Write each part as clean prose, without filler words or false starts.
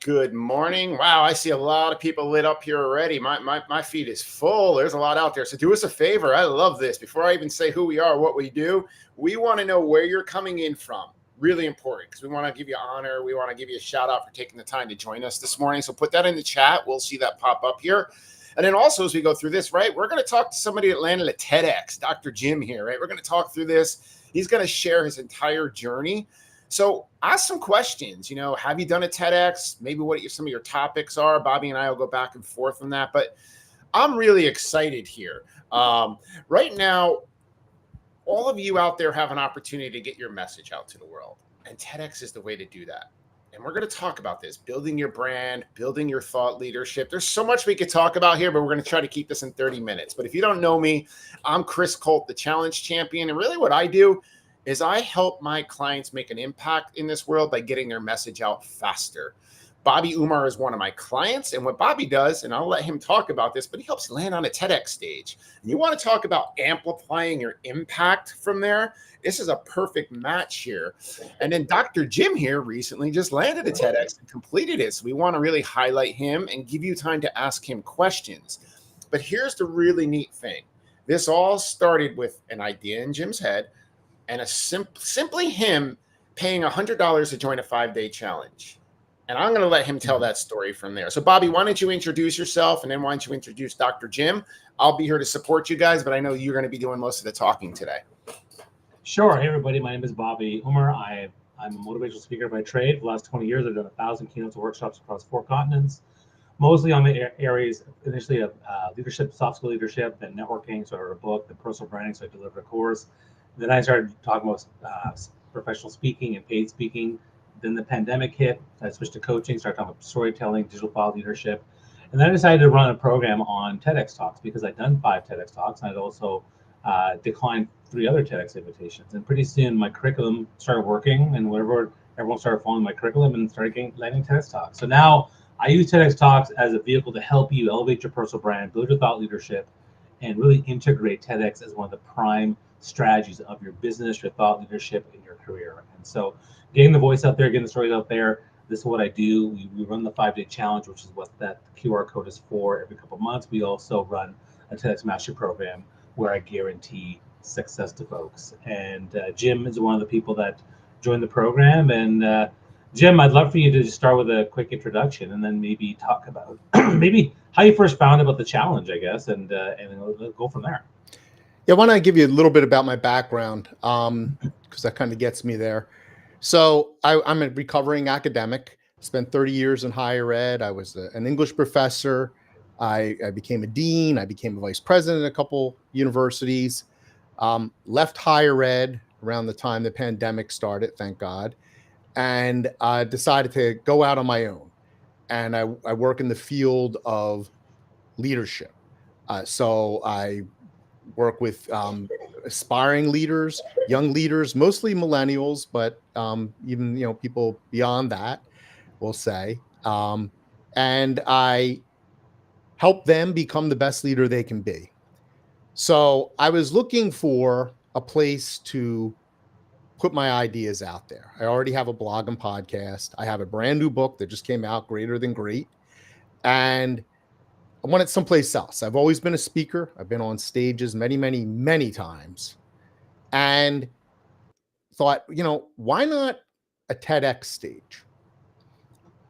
Good morning. Wow, I see a lot of people lit up here already. My feed is full. There's a lot out there. So do us a favor. I love this. Before I even say who we are, what we do, we want to know where you're coming in from. Really important because we want to give you honor. We want to give you a shout out for taking the time to join us this morning. So put that in the chat. We'll see that pop up here. And then also as we go through this, right, we're going to talk to somebody that landed at TedX, Dr. Jim here, right? We're going to talk through this. He's going to share his entire journey. So ask some questions, have you done a TEDx? Maybe what some of your topics are. Bobby and I will go back and forth on that, but I'm really excited here. Right now, all of you out there have an opportunity to get your message out to the world, and TEDx is the way to do that. And we're going to talk about this, building your brand, building your thought leadership. There's so much we could talk about here, but we're going to try to keep this in 30 minutes. But if you don't know me, I'm Chris Colt, the challenge champion. And really what I do is I help my clients make an impact in this world by getting their message out faster. Bobby Umar is one of my clients, and what Bobby does, and I'll let him talk about this, but he helps land on a TEDx stage. And you want to talk about amplifying your impact from there? This is a perfect match here. And then Dr. Jim here recently just landed a TEDx and completed it. So we want to really highlight him and give you time to ask him questions. But here's the really neat thing. This all started with an idea in Jim's head, and simply him paying $100 to join a 5-day challenge. And I'm going to let him tell that story from there. So, Bobby, why don't you introduce yourself, and then why don't you introduce Dr. Jim? I'll be here to support you guys, but I know you're going to be doing most of the talking today. Sure. Hey, everybody. My name is Bobby Umar. I'm a motivational speaker by trade. For the last 20 years, I've done 1,000 keynotes and workshops across 4 continents, mostly on the areas initially of leadership, soft skill leadership, then networking. So I wrote a book, then personal branding. So I delivered a course. Then I started talking about professional speaking and paid speaking. Then the pandemic hit. I switched to coaching, started talking about storytelling, digital thought leadership. And then I decided to run a program on TEDx Talks because I'd done 5 TEDx Talks, and I'd also declined 3 other TEDx invitations. And pretty soon my curriculum started working, and everyone started following my curriculum and started landing TEDx Talks. So now I use TEDx Talks as a vehicle to help you elevate your personal brand, build your thought leadership, and really integrate TEDx as one of the prime strategies of your business, your thought leadership, and your career. And so getting the voice out there, getting the stories out there, this is what I do. We run the 5-day challenge, which is what that QR code is for every couple of months. We also run a TEDx Mastery Program where I guarantee success to folks. And Jim is one of the people that joined the program. And Jim, I'd love for you to just start with a quick introduction and then maybe talk about maybe how you first found about the challenge, I guess, and we'll go from there. Yeah, why don't I give you a little bit about my background, because that kind of gets me there. So I'm a recovering academic, spent 30 years in higher ed. I was an English professor. I became a dean. I became a vice president at a couple universities, left higher ed around the time the pandemic started, thank God, and decided to go out on my own. And I work in the field of leadership. So I work with aspiring leaders, young leaders, mostly millennials, but even people beyond that, we'll say. And I help them become the best leader they can be. So I was looking for a place to put my ideas out there. I already have a blog and podcast. I have a brand new book that just came out, Greater Than Great. And I wanted someplace else. I've always been a speaker. I've been on stages many, many, many times, and thought, why not a TEDx stage?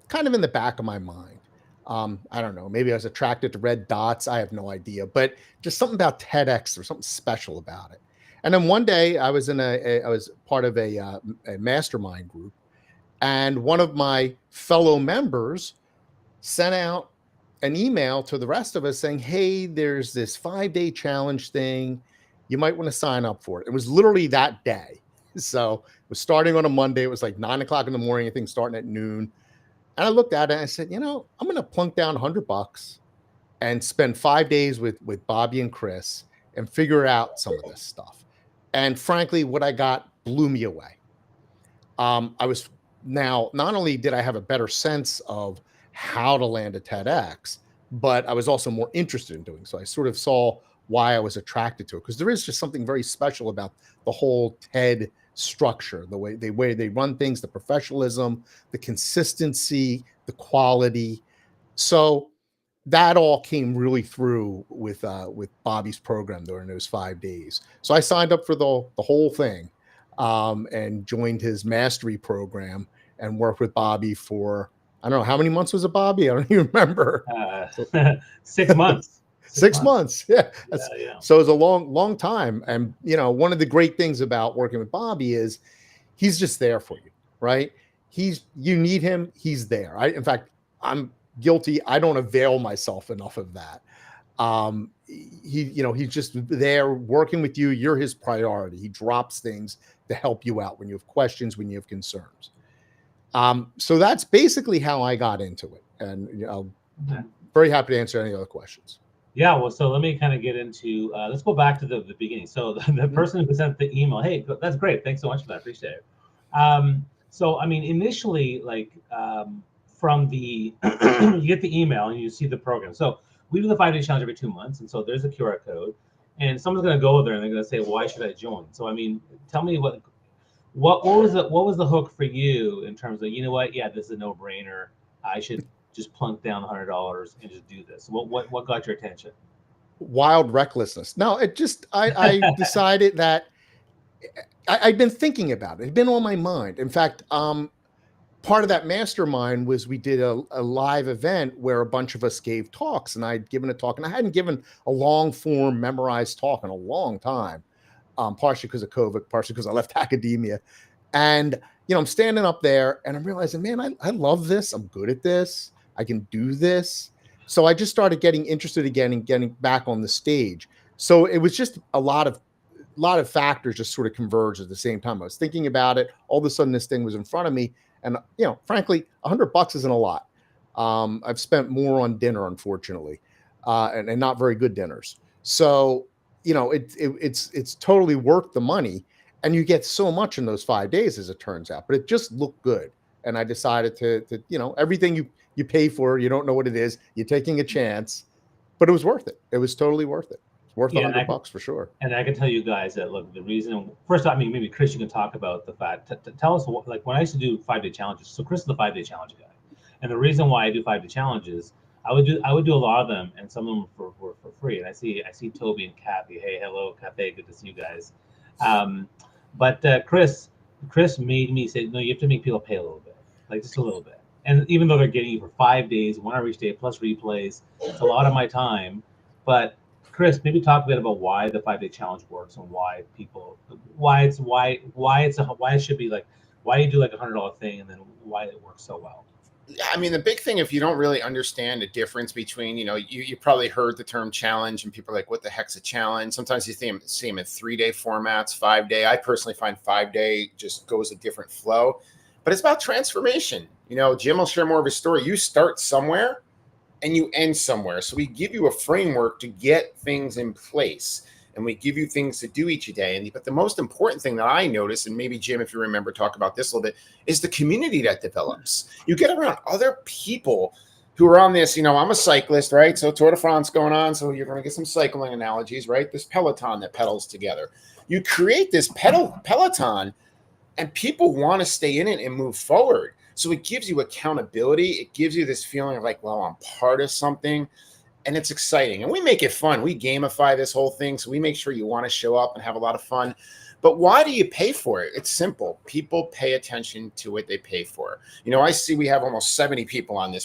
Kind of in the back of my mind. I don't know. Maybe I was attracted to red dots. I have no idea, but just something about TEDx or something special about it. And then one day I was I was part of a mastermind group, and one of my fellow members sent out an email to the rest of us saying, hey, there's this 5-day challenge thing. You might want to sign up for it. It was literally that day. So it was starting on a Monday. It was like 9 o'clock in the morning, I think starting at noon. And I looked at it and I said, I'm going to plunk down $100 and spend 5 days with Bobby and Chris and figure out some of this stuff. And frankly, what I got blew me away. I was now, not only did I have a better sense of how to land a TEDx, but I was also more interested in doing so. I sort of saw why I was attracted to it, because there is just something very special about the whole TED structure, the way they run things, the professionalism, the consistency, the quality. So that all came really through with Bobby's program during those 5 days. So I signed up for the whole thing, and joined his mastery program and worked with Bobby for, I don't know, how many months was it, Bobby? I don't even remember. 6 months. 6 months. Yeah. Yeah. So it's a long time. And, one of the great things about working with Bobby is he's just there for you, right? You need him. He's there. In fact, I'm guilty. I don't avail myself enough of that. He's just there working with you. You're his priority. He drops things to help you out when you have questions, when you have concerns. So that's basically how I got into it. And, very happy to answer any other questions. Yeah, well, so let me kind of get into, let's go back to the beginning. So the person who sent the email, hey, that's great. Thanks so much for that. Appreciate it. So, I mean, initially, from the, you get the email and you see the program. So we do the 5-day challenge every 2 months. And so there's a QR code and someone's going to go there and they're going to say, why should I join? So, I mean, tell me what was the hook for you in terms of, you know what? Yeah, this is a no brainer. I should just plunk down $100 and just do this. What got your attention? Wild recklessness. No, I decided that I'd been thinking about it. It'd been on my mind. In fact, part of that mastermind was we did a live event where a bunch of us gave talks, and I'd given a talk, and I hadn't given a long form memorized talk in a long time, partially because of COVID, partially because I left academia. And, I'm standing up there and I'm realizing, man, I love this. I'm good at this. I can do this. So I just started getting interested again and getting back on the stage. So it was just a lot of factors just sort of converged at the same time. I was thinking about it. All of a sudden this thing was in front of me. And, frankly, $100 isn't a lot. I've spent more on dinner, unfortunately, and not very good dinners. So, it's totally worth the money. And you get so much in those 5 days, as it turns out. But it just looked good. And I decided to everything you pay for, you don't know what it is. You're taking a chance. But it was worth it. It was totally worth it. It's worth $100 for sure. And I can tell you guys that, look, the reason, first, I mean, maybe Chris, you can talk about the fact, tell us, when I used to do 5-day challenges. So Chris is the 5-day challenge guy. And the reason why I do 5-day challenges, I would do a lot of them, and some of them for free. And I see Toby and Kathy. Hey, hello, Kathy. Good to see you guys. But Chris made me say, no, you have to make people pay a little bit, just a little bit. And even though they're getting you for 5 days, 1 hour each day plus replays, it's a lot of my time. But Chris, maybe talk a bit about why the 5-day challenge works and why it should be why you do a $100 thing and then why it works so well. I mean, the big thing, if you don't really understand the difference between, you probably heard the term challenge and people are like, what the heck's a challenge? Sometimes you see them in 3-day formats, 5-day. I personally find 5-day just goes a different flow, but it's about transformation. Jim will share more of his story. You start somewhere and you end somewhere. So we give you a framework to get things in place, and we give you things to do each day. But the most important thing that I notice, and maybe Jim, if you remember, talk about this a little bit, is the community that develops. You get around other people who are on this. I'm a cyclist, right? So Tour de France going on. So you're going to get some cycling analogies, right? This peloton that pedals together. You create this peloton, and people want to stay in it and move forward. So it gives you accountability. It gives you this feeling of well, I'm part of something, and it's exciting. And we make it fun. We gamify this whole thing. So we make sure you want to show up and have a lot of fun. But why do you pay for it? It's simple. People pay attention to what they pay for. I see we have almost 70 people on this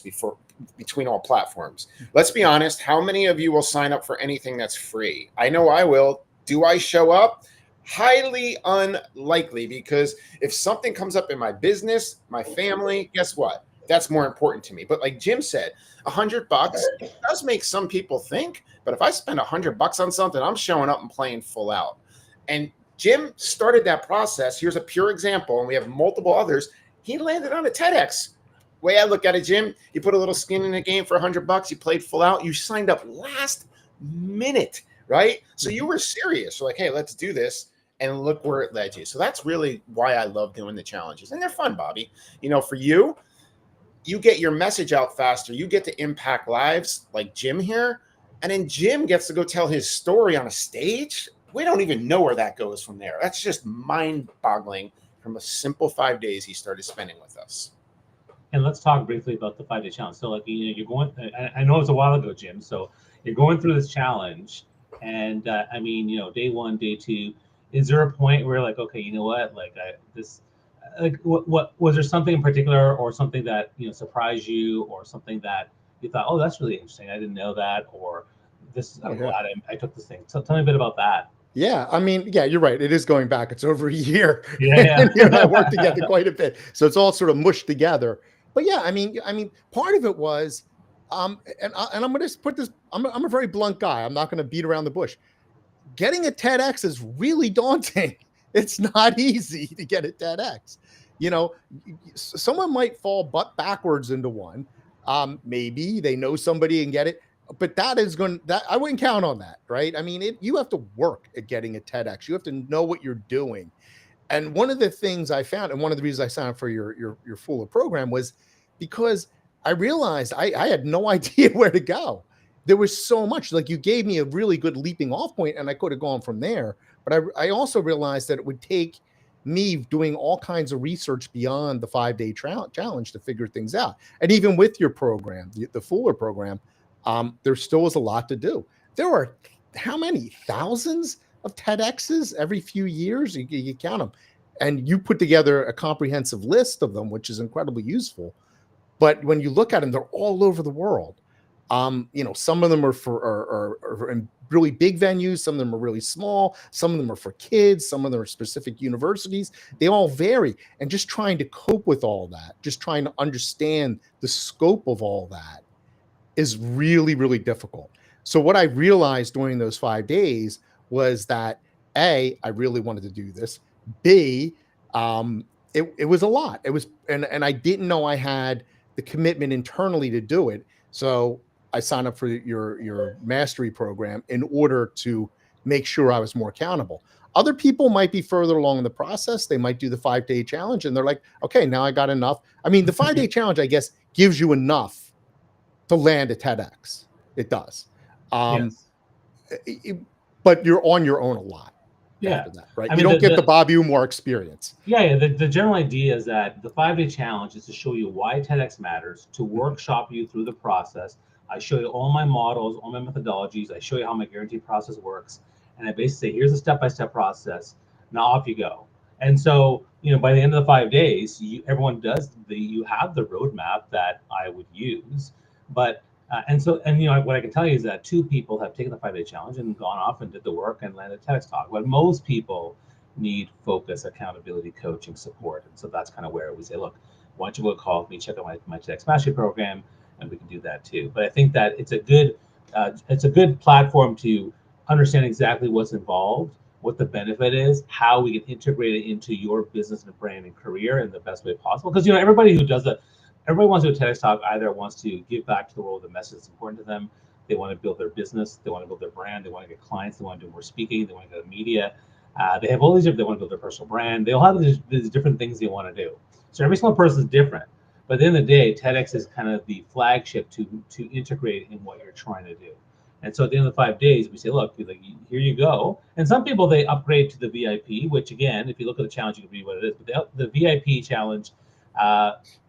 between all platforms. Let's be honest. How many of you will sign up for anything that's free? I know I will. Do I show up? Highly unlikely, because if something comes up in my business, my family, guess what? That's more important to me. But like Jim said, $100, it does make some people think, but if I spend $100 on something, I'm showing up and playing full out. And Jim started that process. Here's a pure example, and we have multiple others. He landed on a TedX. Way I look at it, Jim, you put a little skin in the game for $100. You played full out. You signed up last minute, right? So you were serious. You're like, hey, let's do this. And look where it led you. So that's really why I love doing the challenges. And they're fun, Bobby. For you get your message out faster. You get to impact lives like Jim here. And then Jim gets to go tell his story on a stage. We don't even know where that goes from there. That's just mind-boggling from a simple 5 days he started spending with us. And let's talk briefly about the 5-day challenge. So, like, you're going. I know it was a while ago, Jim. So you're going through this challenge, and I mean, day one, day two. Is there a point where, like, okay, you know what, like, what was there something in particular, or something that surprised you, or something that you thought, oh, that's really interesting, I didn't know that, or this, I'm glad I took this thing. So tell me a bit about that. Yeah, I mean, yeah, you're right. It is going back. It's over a year. Yeah, And you and I worked together quite a bit, so it's all sort of mushed together. But yeah, I mean, part of it was, and I'm going to put this. I'm a very blunt guy. I'm not going to beat around the bush. Getting a TEDx is really daunting. It's not easy to get a TEDx. Someone might fall butt backwards into one. Maybe they know somebody and get it, but that I wouldn't count on that, right? I mean, you have to work at getting a TEDx. You have to know what you're doing. And one of the things I found, and one of the reasons I signed up for your Fuller program, was because I realized I had no idea where to go. There was so much. Like, you gave me a really good leaping off point, and I could have gone from there. But I also realized that it would take me doing all kinds of research beyond the 5-day challenge to figure things out. And even with your program, the Fuller program, there still is a lot to do. There are how many thousands of TEDx's every few years? You count them, and you put together a comprehensive list of them, which is incredibly useful. But when you look at them, they're all over the world. Some of them are in really big venues. Some of them are really small. Some of them are for kids. Some of them are specific universities. They all vary. And just trying to cope with all that, just trying to understand the scope of all that is really, really difficult. So what I realized during those 5 days was that A, I really wanted to do this. B, it was a lot. It was, and I didn't know I had the commitment internally to do it. So I signed up for your mastery program in order to make sure I was more accountable. Other people might be further along in the process. They might do the 5-day challenge and they're like, okay, now I got enough. I mean, the 5-day challenge, I guess, gives you enough to land a TEDx. It does. Yes. But you're on your own a lot. Yeah. After that, right? You don't get the Bobby Umar experience. Yeah. The general idea is that the 5-day challenge is to show you why TEDx matters, to workshop you through the process. I show you all my models, all my methodologies. I show you how my guarantee process works. And I basically say, here's a step-by-step process. Now off you go. And so, by the end of the 5 days, everyone you have the roadmap that I would use. But, what I can tell you is that 2 people have taken the 5-day challenge and gone off and did the work and landed TEDx talk. But most people need focus, accountability, coaching, support. And so that's kind of where we say, look, why don't you book a call with me, check out my TEDx Mastery program, and we can do that too. But I think that it's a good platform to understand exactly what's involved, what the benefit is, how we can integrate it into your business and brand and career in the best way possible. Because everybody who does that, everybody wants to do a TEDx talk either wants to give back to the world the message that's important to them, they want to build their business, they want to build their brand, they want to get clients, they want to do more speaking, they want to go to media. They have all these different, they want to build their personal brand. They all have these different things they want to do. So every single person is different. But at the end of the day, TEDx is kind of the flagship to integrate in what you're trying to do. And so at the end of the 5 days, we say, look, like, here you go. And some people, they upgrade to the VIP, which again, if you look at the challenge, you can read what it is. But the VIP challenge,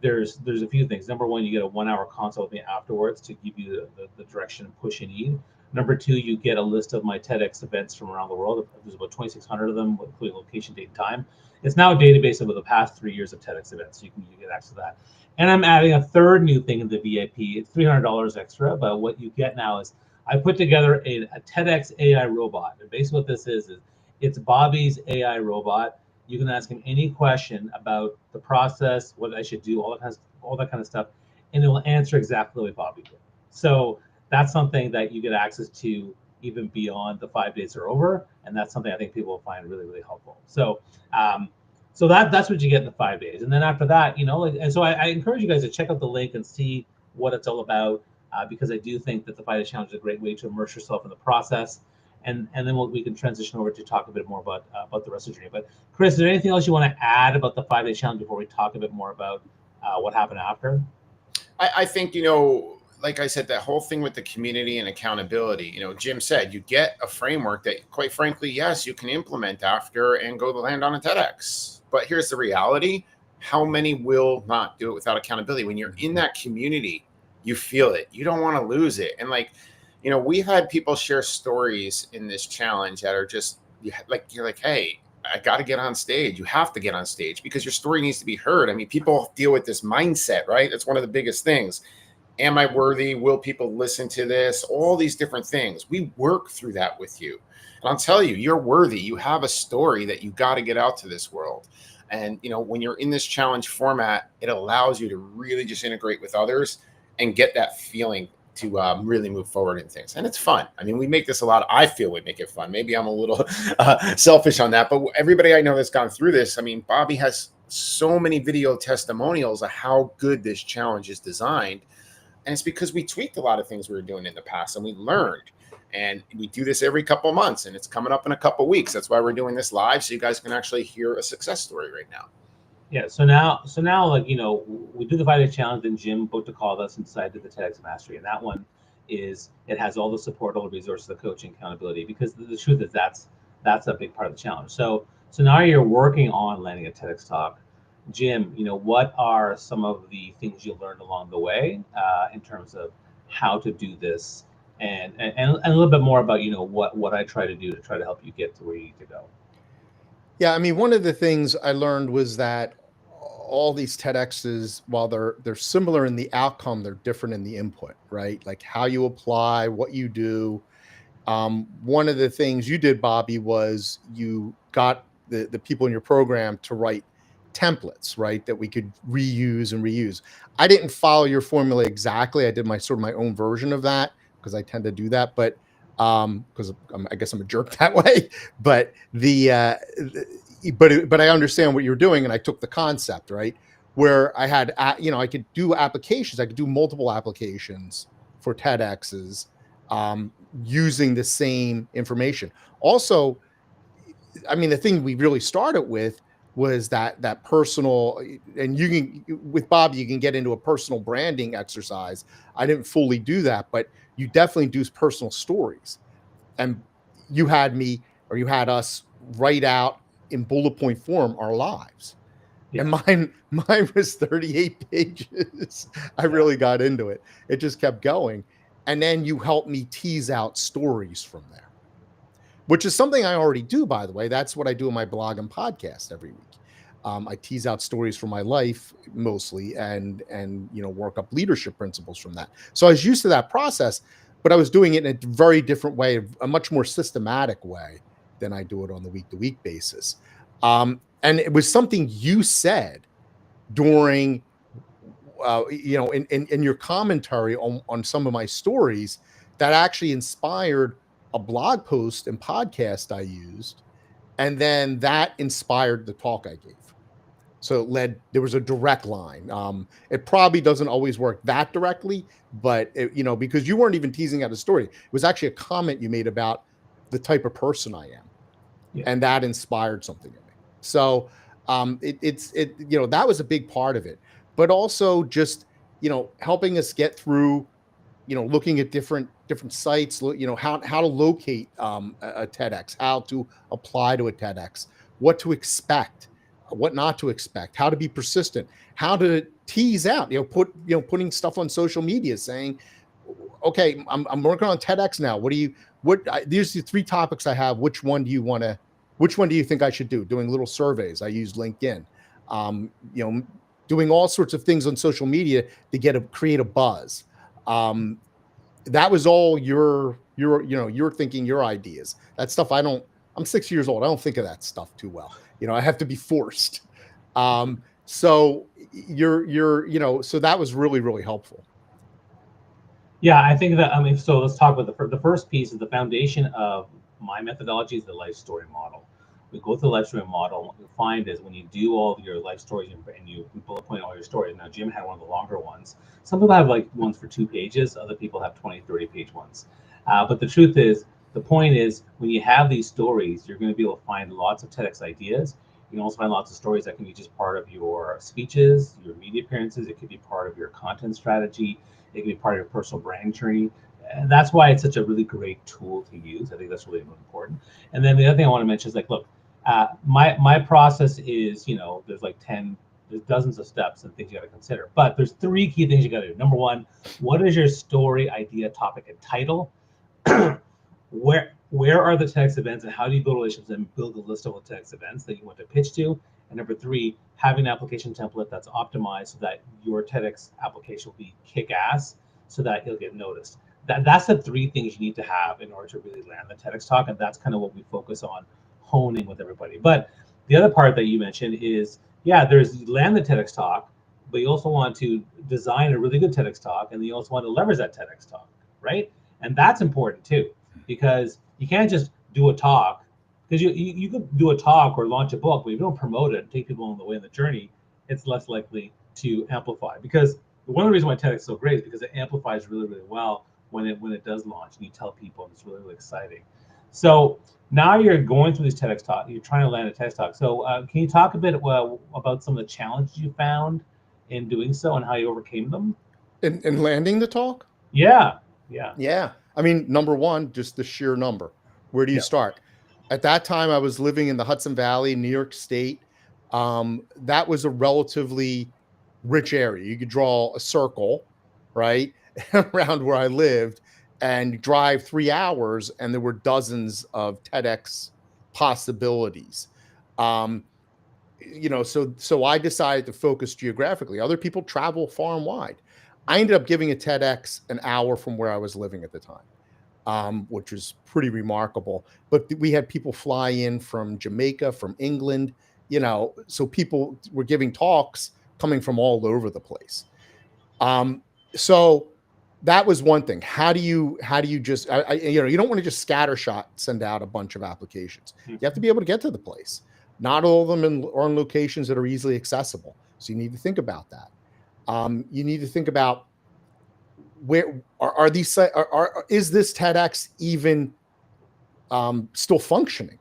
there's a few things. Number one, you get a 1-hour consult with me afterwards to give you the direction and push you need. Number 2, you get a list of my TEDx events from around the world. There's about 2,600 of them, including location, date, and time. It's now a database of the past 3 years of TEDx events, so you get access to that. And I'm adding a third new thing in the VIP. It's $300 extra, but what you get now is I put together a TEDx AI robot. And basically what this is it's Bobby's AI robot. You can ask him any question about the process, what I should do, all that kind of stuff, and it will answer exactly the way Bobby did. So that's something that you get access to even beyond the 5 days are over, and that's something I think people will find really, really helpful. So, so that's what you get in the 5 days, and then after that, and so I encourage you guys to check out the link and see what it's all about, because I do think that the 5-day challenge is a great way to immerse yourself in the process, and then we can transition over to talk a bit more about the rest of the journey. But Chris, is there anything else you want to add about the 5-day challenge before we talk a bit more about what happened after? I think, like I said, that whole thing with the community and accountability, Jim said, you get a framework that, quite frankly, yes, you can implement after and go to land on a TEDx. But here's the reality. how many will not do it without accountability? When you're in that community, you feel it. You don't want to lose it. And like, we've had people share stories in this challenge that are just you're like, hey, I got to get on stage. You have to get on stage because your story needs to be heard. I mean, people deal with this mindset, right? That's one of the biggest things. Am I worthy? Will people listen to this? All these different things. We work through that with you. And I'll tell you, you're worthy. You have a story that you got to get out to this world. And, when you're in this challenge format, it allows you to really just integrate with others and get that feeling to really move forward in things. And it's fun. I mean, we make this a lot. I feel we make it fun. Maybe I'm a little selfish on that, but everybody I know that's gone through this, I mean, Bobby has so many video testimonials of how good this challenge is designed. And it's because we tweaked a lot of things we were doing in the past and we learned. And we do this every couple of months, and it's coming up in a couple of weeks. That's why we're doing this live, so you guys can actually hear a success story right now. Yeah. So now, like, we do the 5-day challenge, then Jim booked a call with us and decided to do the TedX Mastery. And that one it has all the support, all the resources, the coaching, accountability, because the truth is that's a big part of the challenge. So now you're working on landing a TEDx talk. Jim, what are some of the things you learned along the way in terms of how to do this, and a little bit more about what I try to do to try to help you get to where you need to go. Yeah, I mean, one of the things I learned was that all these TEDx's, while they're similar in the outcome, they're different in the input, right? Like how you apply, what you do. One of the things you did, Bobby, was you got the people in your program to write templates, right, that we could reuse and reuse. I didn't follow your formula exactly. I did my own version of that because I tend to do that, but because I guess I'm a jerk that way. But but I understand what you're doing, and I took the concept, right, where I had I could do applications. I could do multiple applications for TEDx's using the same information. Also, I mean, the thing we really started with was that personal, and you can, with Bob, you can get into a personal branding exercise. I didn't fully do that, but you definitely do personal stories. And you had us write out in bullet point form our lives. Yeah. And mine was 38 pages. I really got into it. It just kept going. And then you helped me tease out stories from there, which is something I already do, by the way. That's what I do in my blog and podcast every week. I tease out stories from my life mostly, and work up leadership principles from that. So I was used to that process, but I was doing it in a very different way, a much more systematic way than I do it on the week-to-week basis. And it was something you said during, in your commentary on some of my stories that actually inspired a blog post and podcast I used, and then that inspired the talk I gave. So there was a direct line. It probably doesn't always work that directly, but because you weren't even teasing out a story, it was actually a comment you made about the type of person I am, yeah. And that inspired something in me. So that was a big part of it, but also just helping us get through, looking at different sites, how to locate a TEDx, how to apply to a TEDx, what to expect, what not to expect, how to be persistent, how to tease out, putting stuff on social media saying, okay, I'm working on TEDx now. These are the 3 topics I have. Which one do you think I should do? Doing little surveys. I use LinkedIn, doing all sorts of things on social media to create a buzz. That was all your thinking, your ideas. That stuff I'm 6 years old. I don't think of that stuff too well. I have to be forced. So so that was really, really helpful. Yeah, I think that, so let's talk about the first piece is the foundation of my methodology is the life story model. We go through the life story model. What you find is when you do all of your life stories and you bullet point all your stories. Now, Jim had one of the longer ones. Some people have like ones for 2 pages. Other people have 20, 30-page ones. But the truth is, the point is, when you have these stories, you're going to be able to find lots of TEDx ideas. You can also find lots of stories that can be just part of your speeches, your media appearances. It could be part of your content strategy. It can be part of your personal branding journey. And that's why it's such a really great tool to use. I think that's really important. And then the other thing I want to mention is, like, look, my process is, there's like 10 There's dozens of steps and things you got to consider. But there's 3 key things you got to do. Number 1, what is your story, idea, topic, and title? Where are the TEDx events, and how do you build relationships and build a list of the TEDx events that you want to pitch to? And number 3, having an application template that's optimized so that your TEDx application will be kick-ass, so that you'll get noticed. That's the 3 things you need to have in order to really land the TEDx talk, and that's kind of what we focus on honing with everybody. But the other part that you mentioned is, yeah, there's land the TEDx talk, but you also want to design a really good TEDx talk, and you also want to leverage that TEDx talk, right? And that's important too, because you can't just do a talk, because you could do a talk or launch a book, but if you don't promote it and take people on the way in the journey, it's less likely to amplify. Because one of the reasons why TEDx is so great is because it amplifies really, really well when it does launch, and you tell people, and it's really, really exciting. So now you're going through these TEDx talk, you're trying to land a TEDx talk. So can you talk a bit about some of the challenges you found in doing so and how you overcame them? In landing the talk? Yeah. I mean, number 1, just the sheer number. Where do you start? At that time, I was living in the Hudson Valley, New York State. That was a relatively rich area. You could draw a circle, right, around where I lived, and drive 3 hours, and there were dozens of TEDx possibilities. So I decided to focus geographically. Other people travel far and wide. I ended up giving a TEDx an hour from where I was living at the time, which was pretty remarkable. But we had people fly in from Jamaica, from England, so people were giving talks coming from all over the place. So that was one thing. How do you just, you don't want to just scattershot send out a bunch of applications. You have to be able to get to the place. Not all of them are in locations that are easily accessible. So you need to think about that. You need to think about where are these, is this TEDx even still functioning?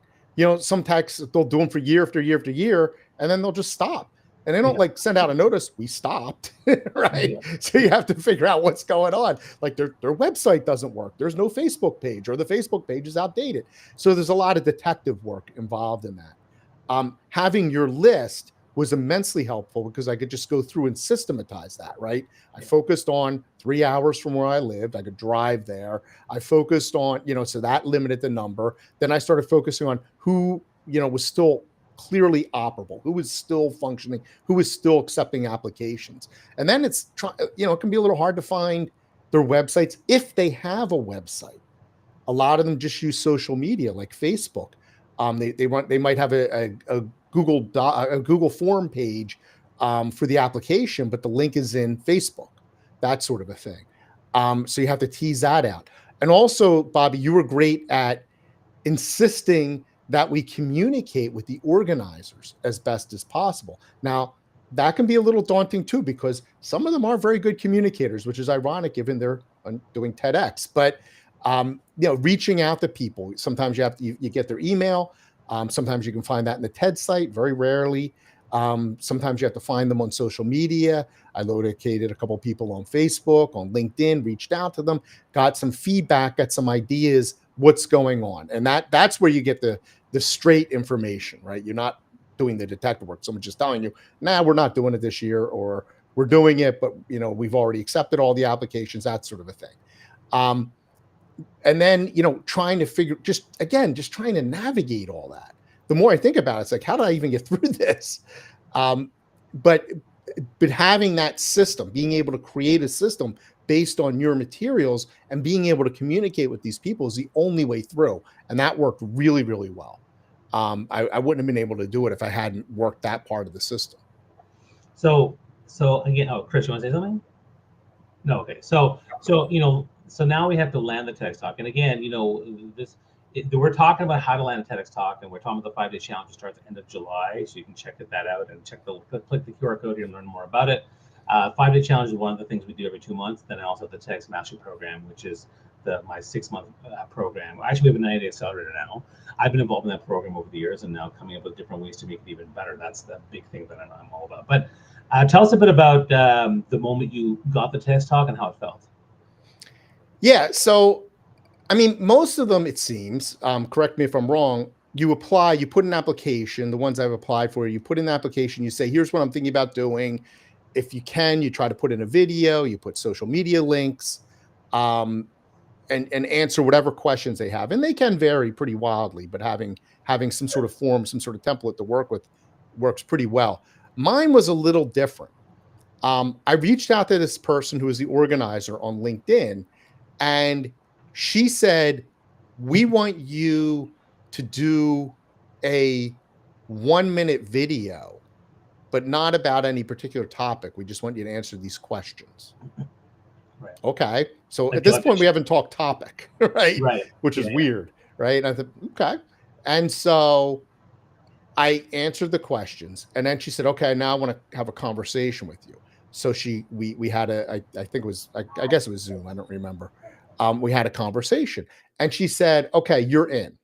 Some TEDx, they'll do them for year after year after year, and then they'll just stop. And they don't send out a notice, we stopped, right? Yeah. So you have to figure out what's going on. Like their website doesn't work. There's no Facebook page, or the Facebook page is outdated. So there's a lot of detective work involved in that. Having your list was immensely helpful because I could just go through and systematize that, right? I focused on 3 hours from where I lived. I could drive there. I focused on, so that limited the number. Then I started focusing on who, was still clearly operable, who was still functioning, who was still accepting applications. And then it can be a little hard to find their websites if they have a website. A lot of them just use social media like Facebook. They might have a Google form page for the application, but the link is in Facebook, that sort of a thing. So you have to tease that out. And also, Bobby, you were great at insisting that we communicate with the organizers as best as possible. Now, that can be a little daunting too, because some of them are very good communicators, which is ironic given they're doing TEDx. But reaching out to people, sometimes you get their email. Sometimes you can find that in the TED site, very rarely. Sometimes you have to find them on social media. I located a couple of people on Facebook, on LinkedIn, reached out to them, got some feedback, got some ideas, what's going on. And that's where you get the straight information, right? You're not doing the detective work. Someone's just telling you, we're not doing it this year, or we're doing it, but we've already accepted all the applications, that sort of a thing. And then, trying to just trying to navigate all that. The more I think about it, it's like, how do I even get through this? But having that system, being able to create a system based on your materials and being able to communicate with these people is the only way through. And that worked really, really well. I wouldn't have been able to do it if I hadn't worked that part of the system. So again, Chris, you want to say something? No, okay. So now we have to land the TEDx talk. And again, we're talking about how to land a TEDx talk, and we're talking about the 5-day challenge that starts at the end of July. So you can check that out and click the QR code here and learn more about it. 5-day challenge is one of the things we do every 2 months. Then also the TEDx Mastery Program, which is my 6-month program. Actually, we have a 90-day accelerator now. I've been involved in that program over the years, and now coming up with different ways to make it even better. That's the big thing that I'm all about. But tell us a bit about the moment you got the TEDx talk and how it felt. Yeah, so I mean, most of them, it seems, correct me if I'm wrong, you apply, you put an application, the ones I've applied for, you put in the application, you say, here's what I'm thinking about doing. If you can, you try to put in a video, you put social media links, and answer whatever questions they have. And they can vary pretty wildly, but having some sort of form, some sort of template to work with works pretty well. Mine was a little different. I reached out to this person who was the organizer on LinkedIn, and she said, we want you to do a 1-minute video, but not about any particular topic. We just want you to answer these questions. Right. Okay. So at this point, we haven't talked topic, right? Right. Which is weird, right? And I thought, okay. And so I answered the questions, and then she said, okay, now I want to have a conversation with you. So we had I think it was, I guess it was Zoom. I don't remember. We had a conversation, and she said, okay, you're in.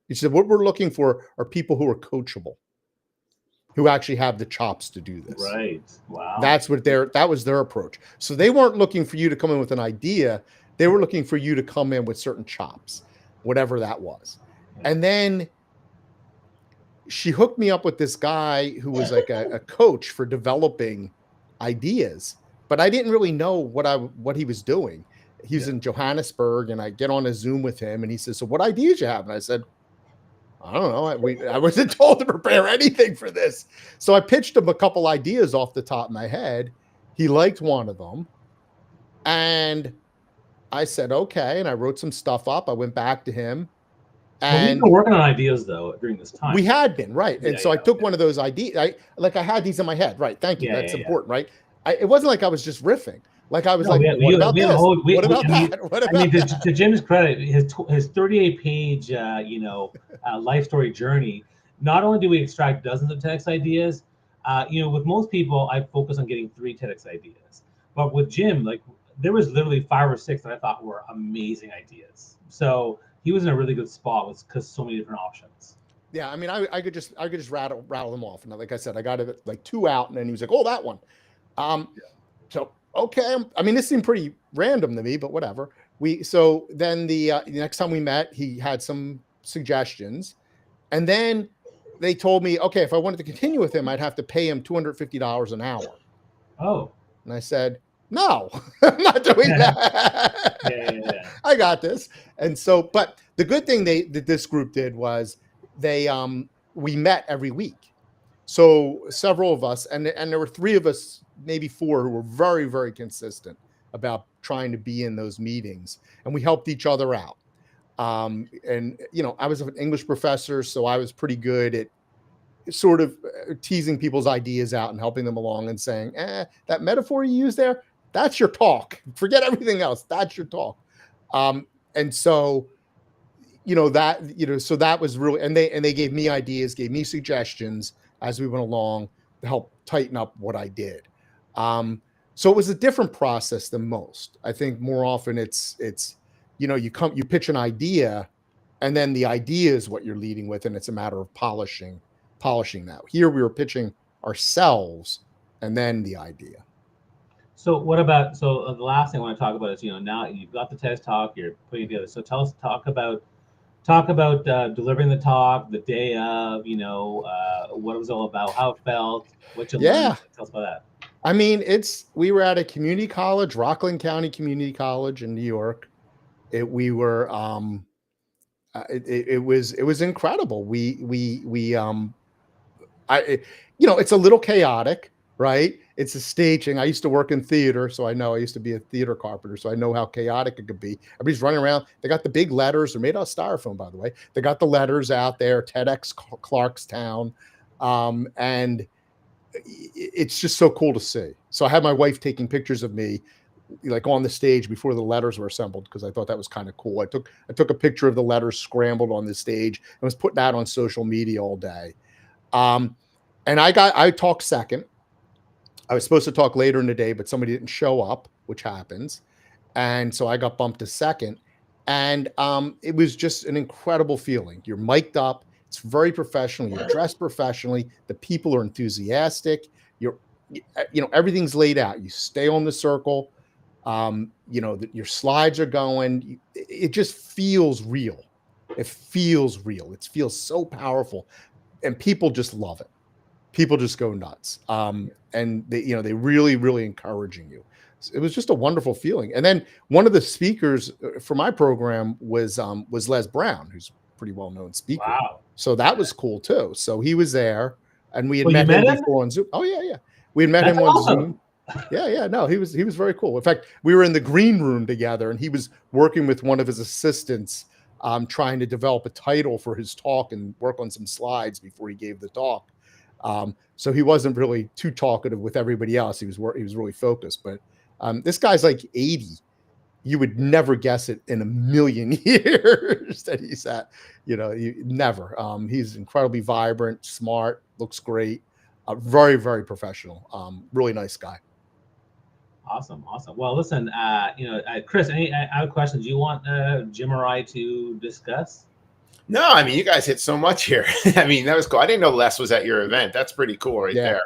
She said, what we're looking for are people who are coachable, who actually have the chops to do this. Right. Wow. That was their approach. So they weren't looking for you to come in with an idea. They were looking for you to come in with certain chops, whatever that was. And then she hooked me up with this guy who was like a coach for developing ideas, but I didn't really know what he was doing. He was in Johannesburg, and I get on a Zoom with him, and he says, so what ideas you have? And I said, I don't know. I wasn't told to prepare anything for this. So I pitched him a couple ideas off the top of my head. He liked one of them. And I said, okay. And I wrote some stuff up. I went back to him. And we've been working on ideas, though, during this time. We had been, right. And so I took one of those ideas. I had these in my head. Right. Thank you. That's important, right? It wasn't like I was just riffing. Like I was what about this? What about that? I mean, to Jim's credit, his 38-page, life story journey. Not only do we extract dozens of TEDx ideas, with most people, I focus on getting 3 TEDx ideas. But with Jim, like there was literally 5 or 6 that I thought were amazing ideas. So he was in a really good spot because so many different options. Yeah, I mean, I could just rattle them off, and like I said, I got it like 2 out, and then he was like, "Oh, that one." So. Okay. I mean, this seemed pretty random to me, but whatever. So then the next time we met, he had some suggestions, and then they told me, okay, if I wanted to continue with him, I'd have to pay him $250 an hour. Oh. And I said, no, I'm not doing that. Yeah. I got this. And so, but the good thing that this group did was we met every week. So several of us, and there were 3 of us, maybe 4, who were very, very consistent about trying to be in those meetings, and we helped each other out. And I was an English professor, so I was pretty good at sort of teasing people's ideas out and helping them along and saying, that metaphor you use there, that's your talk. Forget everything else. That's your talk. And so, so that was really, and they gave me ideas, gave me suggestions as we went along to help tighten up what I did. So it was a different process than most. I think more often it's you pitch an idea, and then the idea is what you're leading with, and it's a matter of polishing that. Here we were pitching ourselves and then the idea. So the last thing I want to talk about is, now you've got the TED Talk, you're putting it together. So talk about delivering the talk, the day of, what it was all about, how it felt, what you learned. Tell us about that. I mean, we were at a community college, Rockland County Community College in New York. It was incredible. It's a little chaotic, right? It's a staging. I used to work in theater, so I used to be a theater carpenter, so I know how chaotic it could be. Everybody's running around. They got the big letters. They're made out of styrofoam, by the way. They got the letters out there, TEDx Clarkstown, and it's just so cool to see. So I had my wife taking pictures of me, like on the stage before the letters were assembled, because I thought that was kind of cool. I took a picture of the letters scrambled on the stage and was putting that on social media all day. And I talked second. I was supposed to talk later in the day, but somebody didn't show up, which happens. And so I got bumped to second. And it was just an incredible feeling. You're mic'd up. It's very professional. You're dressed professionally. The people are enthusiastic. Everything's laid out. You stay on the circle. Your slides are going. It just feels real. It feels real. It feels so powerful, and people just love it. People just go nuts. And they really, really encouraging you. It was just a wonderful feeling. And then one of the speakers for my program was Les Brown, who's a pretty well-known speaker. Wow. So that was cool too. So he was there, and we had Well, you met him met him? before on Zoom. Oh yeah, yeah. We had met That's him on awesome. Zoom. Yeah, yeah. No, he was very cool. In fact, we were in the green room together, and he was working with one of his assistants, trying to develop a title for his talk and work on some slides before he gave the talk. So he wasn't really too talkative with everybody else. He was really focused. But this guy's like 80. You would never guess it in a million years that he's at. You never. He's incredibly vibrant, smart, looks great, very, very professional. Really nice guy. Awesome. Well, listen, Chris, any other questions you want Jim or I to discuss? No, I mean, you guys hit so much here. I mean, that was cool. I didn't know Les was at your event. That's pretty cool right there.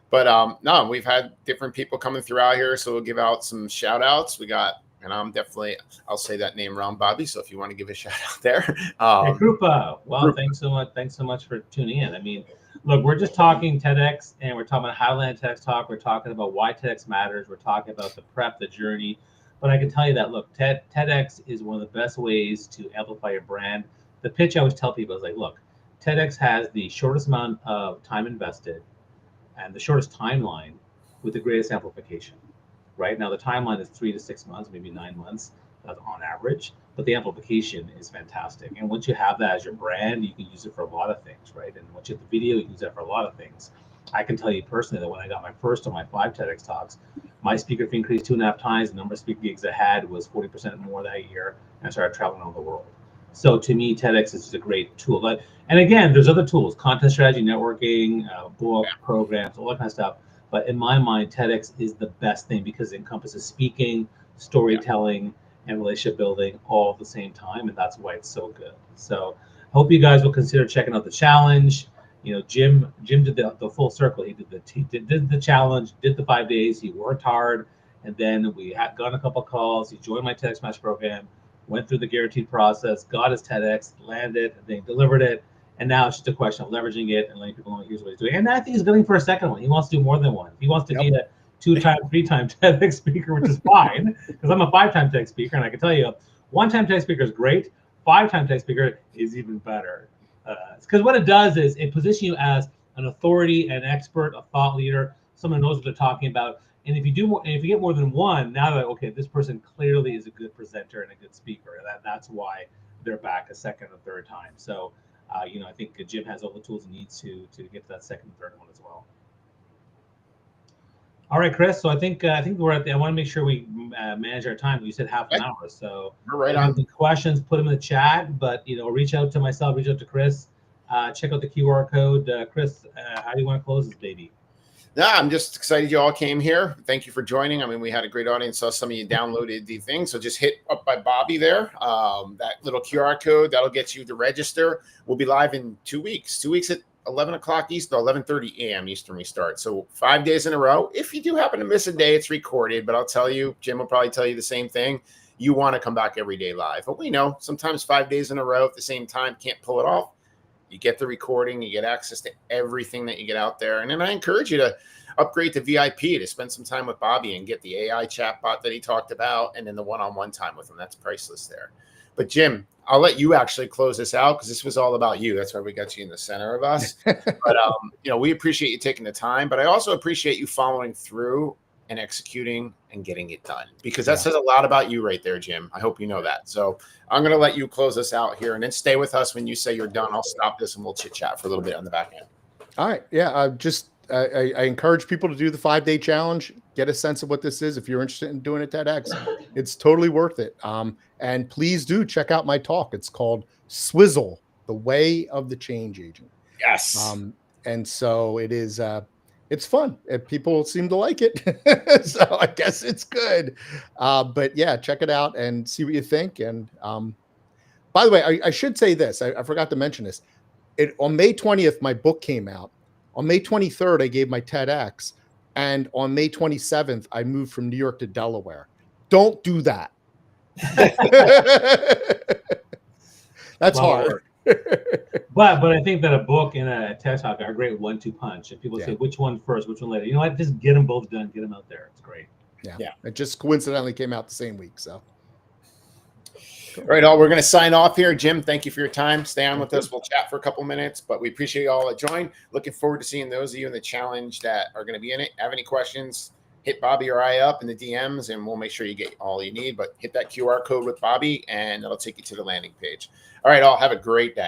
But no, we've had different people coming throughout here, so we'll give out some shout outs. We got, and I'll say that name wrong, Bobby. So if you want to give a shout out there. Hey, Krupa. Well, thanks so much. Thanks so much for tuning in. I mean, look, we're just talking TEDx, and we're talking about how to land TEDx talk. We're talking about why TEDx matters. We're talking about the prep, the journey. But I can tell you that, look, TEDx is one of the best ways to amplify your brand. The pitch I always tell people is like, look, TEDx has the shortest amount of time invested and the shortest timeline with the greatest amplification. Right now, the timeline is 3 to 6 months, maybe 9 months on average, but the amplification is fantastic. And once you have that as your brand, you can use it for a lot of things, right? And once you have the video, you can use that for a lot of things. I can tell you personally that when I got my first of my 5 TEDx talks, my speaker fee increased 2.5 times. The number of speaker gigs I had was 40% more that year, and I started traveling all over the world. So to me, TEDx is a great tool. But, and again, there's other tools, content strategy, networking, book, programs, all that kind of stuff. But in my mind, TEDx is the best thing because it encompasses speaking, storytelling, and relationship building all at the same time. And that's why it's so good. So I hope you guys will consider checking out the challenge. Jim did the full circle. He did the challenge, did the 5 days. He worked hard. And then we had gotten a couple of calls. He joined my TEDx Master program, went through the guaranteed process, got his TEDx, landed, and then delivered it. And now it's just a question of leveraging it and letting people know here's what he's doing. And I think he's going for a second one. He wants to do more than one. He wants to be a 2-time, 3-time TEDx speaker, which is fine because I'm a 5-time TEDx speaker. And I can tell you, 1-time TEDx speaker is great. 5-time TEDx speaker is even better. Because what it does is it positions you as an authority, an expert, a thought leader, someone who knows what they're talking about. And if you do more, and if you get more than one, now that okay, this person clearly is a good presenter and a good speaker. That's why they're back a second or third time. So, I think Jim has all the tools he needs to get to that second and third one as well. All right, Chris. So I think we're at the. I want to make sure we manage our time. You said half an hour, so we're right on. The questions, put them in the chat. But reach out to myself, reach out to Chris. Check out the QR code. Chris, how do you want to close this baby? No, I'm just excited you all came here. Thank you for joining. I mean, we had a great audience. Saw some of you downloaded the thing. So just hit up by Bobby there. That little QR code, that'll get you to register. We'll be live in 2 weeks. 2 weeks at 11 o'clock Eastern, 11:30 a.m. Eastern we start. So 5 days in a row. If you do happen to miss a day, it's recorded. But I'll tell you, Jim will probably tell you the same thing. You want to come back every day live. But we know sometimes 5 days in a row at the same time, can't pull it off. You get the recording, you get access to everything that you get out there. And then I encourage you to upgrade to VIP to spend some time with Bobby and get the AI chatbot that he talked about and then the one-on-one time with him. That's priceless there. But Jim, I'll let you actually close this out because this was all about you. That's why we got you in the center of us. But, we appreciate you taking the time, but I also appreciate you following through and executing and getting it done because that says a lot about you right there, Jim. I hope you know that. So I'm going to let you close this out here and then stay with us. When you say you're done, I'll stop this and we'll chit chat for a little bit on the back end. All right. Yeah. I encourage people to do the 5-day challenge, get a sense of what this is. If you're interested in doing a TEDx, it's totally worth it. And please do check out my talk. It's called Swizzle, the Way of the Change Agent. Yes. And so it is, it's fun. People seem to like it. So I guess it's good. But yeah, check it out and see what you think. And by the way, I should say this. I forgot to mention this. On May 20th, my book came out. On May 23rd, I gave my TEDx. And on May 27th, I moved from New York to Delaware. Don't do that. That's A lot of hard. work. But I think that a book and a TED Talk are a great 1-2 punch. If people Yeah. say which one first, which one later, you know what? Just get them both done. Get them out there. It's great. Yeah. It just coincidentally came out the same week. So. All right, all. We're going to sign off here. Jim, thank you for your time. Stay on Thank with us. We'll chat for a couple minutes, but we appreciate you all that joined. Looking forward to seeing those of you in the challenge that are going to be in it. Have any questions? Hit Bobby or I up in the DMs, and we'll make sure you get all you need. But hit that QR code with Bobby, and that'll take you to the landing page. All right, all. Have a great day.